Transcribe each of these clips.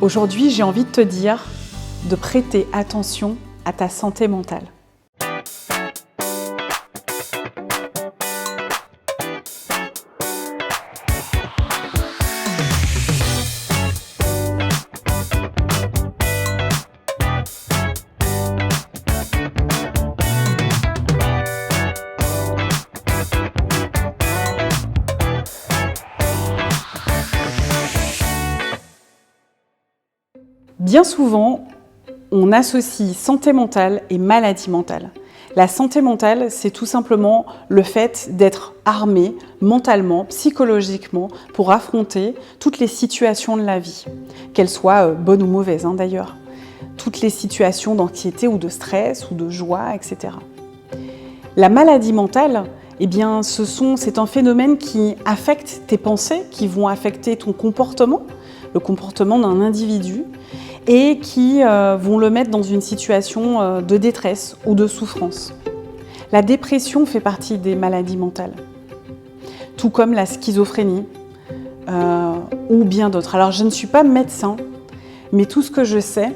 Aujourd'hui, j'ai envie de te dire de prêter attention à ta santé mentale. Bien souvent, on associe santé mentale et maladie mentale. La santé mentale, c'est tout simplement le fait d'être armé mentalement, psychologiquement, pour affronter toutes les situations de la vie, qu'elles soient bonnes ou mauvaises d'ailleurs. Toutes les situations d'anxiété ou de stress ou de joie, etc. La maladie mentale, eh bien, c'est un phénomène qui affecte tes pensées, qui vont affecter ton comportement, le comportement d'un individu, et qui vont le mettre dans une situation de détresse ou de souffrance. La dépression fait partie des maladies mentales, tout comme la schizophrénie ou bien d'autres. Alors je ne suis pas médecin, mais tout ce que je sais,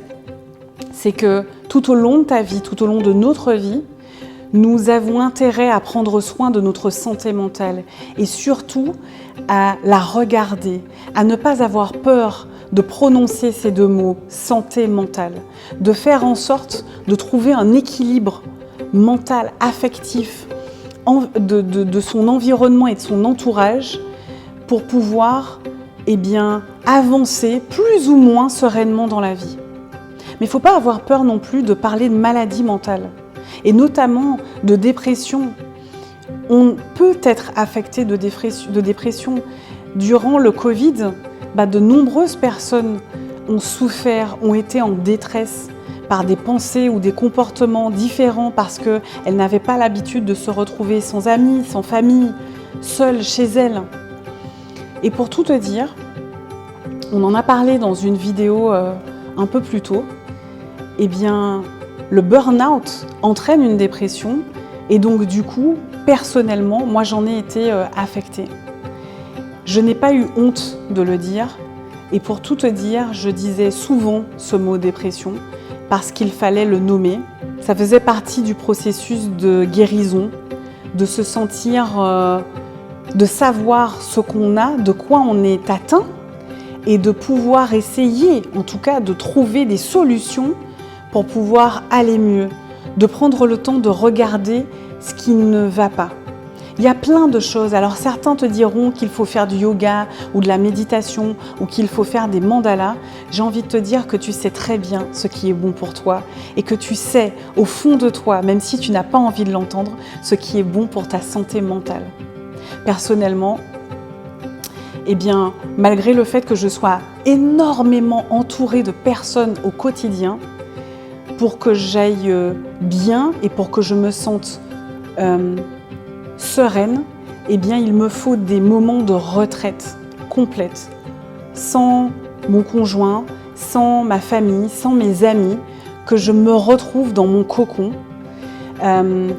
c'est que tout au long de ta vie, tout au long de notre vie, nous avons intérêt à prendre soin de notre santé mentale et surtout à la regarder, à ne pas avoir peur de prononcer ces deux mots, santé mentale, de faire en sorte de trouver un équilibre mental, affectif de son environnement et de son entourage pour pouvoir avancer plus ou moins sereinement dans la vie. Mais il ne faut pas avoir peur non plus de parler de maladie mentale et notamment de dépression. On peut être affecté de dépression. Durant le Covid, de nombreuses personnes ont souffert, ont été en détresse par des pensées ou des comportements différents parce qu'elles n'avaient pas l'habitude de se retrouver sans amis, sans famille, seules chez elles. Et pour tout te dire, on en a parlé dans une vidéo un peu plus tôt, le burn-out entraîne une dépression et donc du coup, personnellement, moi j'en ai été affectée. Je n'ai pas eu honte de le dire et pour tout te dire, je disais souvent ce mot dépression parce qu'il fallait le nommer. Ça faisait partie du processus de guérison, de se sentir, de savoir ce qu'on a, de quoi on est atteint et de pouvoir essayer, en tout cas, de trouver des solutions pour pouvoir aller mieux, de prendre le temps de regarder ce qui ne va pas. Il y a plein de choses. Alors certains te diront qu'il faut faire du yoga ou de la méditation ou qu'il faut faire des mandalas. J'ai envie de te dire que tu sais très bien ce qui est bon pour toi et que tu sais au fond de toi, même si tu n'as pas envie de l'entendre, ce qui est bon pour ta santé mentale. Personnellement, malgré le fait que je sois énormément entourée de personnes au quotidien, pour que j'aille bien et pour que je me sente sereine, il me faut des moments de retraite complète, sans mon conjoint, sans ma famille, sans mes amis, que je me retrouve dans mon cocon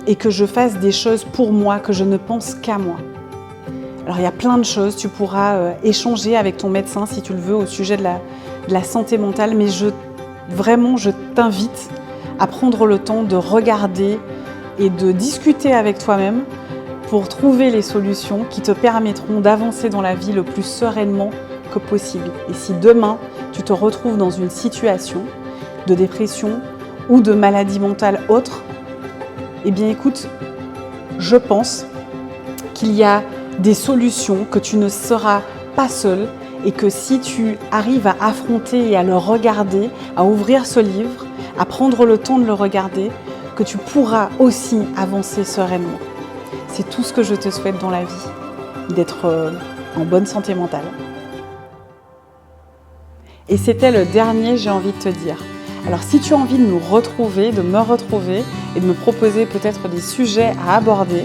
et que je fasse des choses pour moi, que je ne pense qu'à moi. Alors il y a plein de choses, tu pourras échanger avec ton médecin si tu le veux au sujet de la santé mentale, mais je t'invite à prendre le temps de regarder et de discuter avec toi-même pour trouver les solutions qui te permettront d'avancer dans la vie le plus sereinement que possible. Et si demain, tu te retrouves dans une situation de dépression ou de maladie mentale autre, écoute, je pense qu'il y a des solutions, que tu ne seras pas seul et que si tu arrives à affronter et à le regarder, à ouvrir ce livre, à prendre le temps de le regarder, que tu pourras aussi avancer sereinement. C'est tout ce que je te souhaite dans la vie, d'être en bonne santé mentale. Et c'était le dernier, j'ai envie de te dire. Alors si tu as envie de nous retrouver, de me retrouver et de me proposer peut-être des sujets à aborder,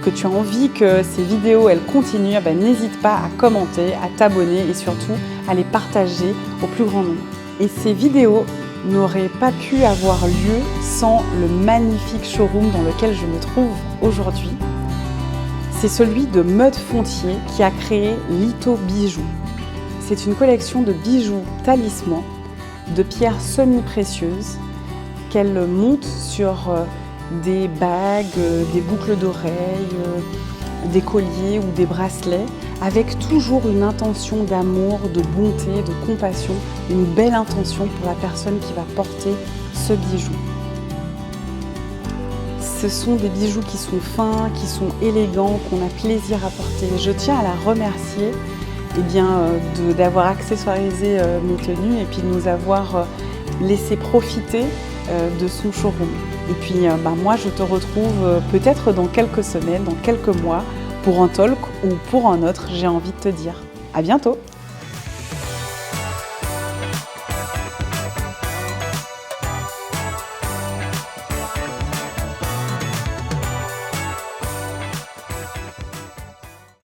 que tu as envie que ces vidéos elles continuent, n'hésite pas à commenter, à t'abonner et surtout à les partager au plus grand nombre. Et ces vidéos n'auraient pas pu avoir lieu sans le magnifique showroom dans lequel je me trouve aujourd'hui. C'est celui de Meud qui a créé Litho Bijoux. C'est une collection de bijoux talismans de pierres semi-précieuses qu'elle monte sur des bagues, des boucles d'oreilles, des colliers ou des bracelets, avec toujours une intention d'amour, de bonté, de compassion, une belle intention pour la personne qui va porter ce bijou. Ce sont des bijoux qui sont fins, qui sont élégants, qu'on a plaisir à porter. Je tiens à la remercier d'avoir accessoirisé mes tenues et puis de nous avoir laissé profiter de son showroom. Et puis moi je te retrouve peut-être dans quelques semaines, dans quelques mois, pour un talk ou pour un autre, j'ai envie de te dire. À bientôt!